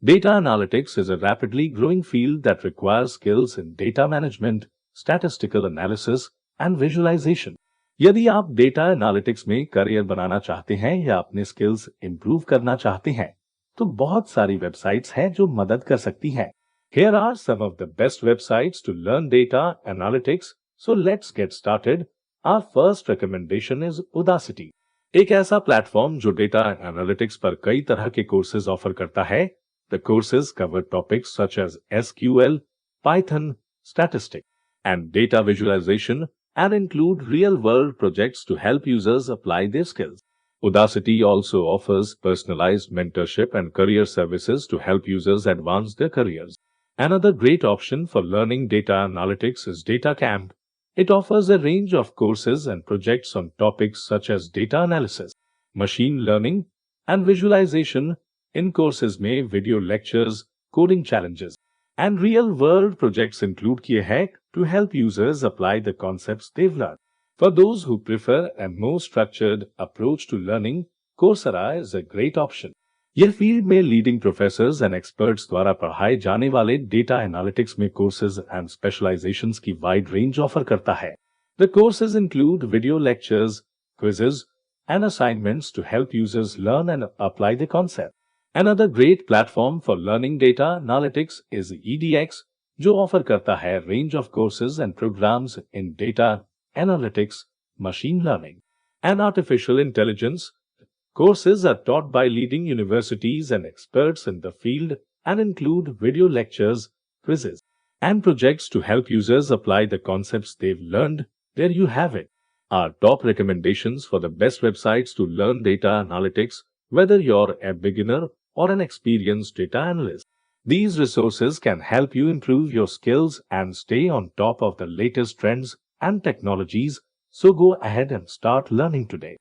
Data analytics is a rapidly growing field that requires skills in data management, statistical analysis, and visualization. यदि आप data analytics में career बनाना चाहते हैं या अपने स्किल्स इंप्रूव करना चाहते हैं, तो बहुत सारी वेबसाइट्स हैं जो मदद कर सकती हैं। Here are some of the best websites to learn data analytics. So let's get started. Our first recommendation is Udacity. एक ऐसा प्लेटफॉर्म जो डेटा एनालिटिक्स पर कई तरह के कोर्सेज ऑफर करता है। The courses cover topics such as SQL, Python, statistics, and data visualization, and include real-world projects to help users apply their skills. Udacity also offers personalized mentorship and career services to help users advance their careers. Another great option for learning data analytics is DataCamp. It offers a range of courses and projects on topics such as data analysis, machine learning, and visualization. In courses में video lectures, coding challenges, and real-world projects include किए हैं to help users apply the concepts they've learned. For those who prefer a more structured approach to learning, Coursera is a great option. यह field में leading professors and experts द्वारा पढ़ाए जाने वाले data analytics में courses and specialisations की wide range offer करता है. The courses include video lectures, quizzes, and assignments to help users learn and apply the concept. Another great platform for learning data analytics is EDX, जो offer करता है range of courses and programs in data analytics, machine learning, and artificial intelligence. Courses are taught by leading universities and experts in the field and include video lectures, quizzes, and projects to help users apply the concepts they've learned. There you have it. Our top recommendations for the best websites to learn data analytics, whether you're a beginner or an experienced data analyst. These resources can help you improve your skills and stay on top of the latest trends and technologies, so go ahead and start learning today.